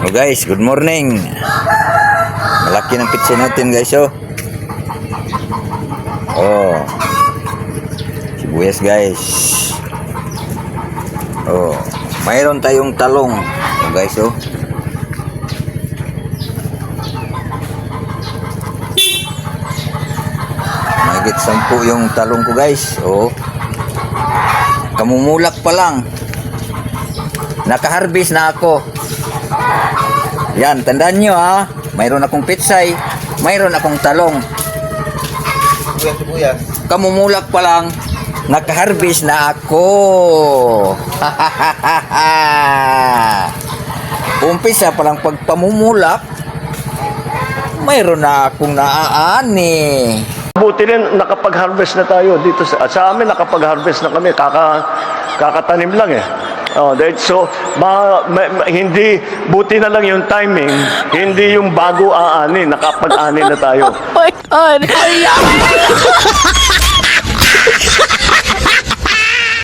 Oh guys, good morning. Malaki ng pitsi natin guys oh. Oh. Sibuyas guys. Oh, mayroon tayong talong. Oh guys oh. Mahigit 10 yung talong ko guys. Oh. Kamumulak pa lang. Naka-harvest na ako. Yan, tandaan nyo ha. Mayroon akong pitsay. Mayroon akong talong. Sibuyas. Kamumulak pa lang. Naka-harvest na ako. Umpisa pa lang pagpamumulak. Mayroon na akong naaani. Buti rin nakapag-harvest na tayo dito sa amin, nakapag-harvest na kami, kakatanim lang eh. So hindi, buti na lang yung timing, hindi yung bago aani, nakapag-ani na tayo. Oh my God!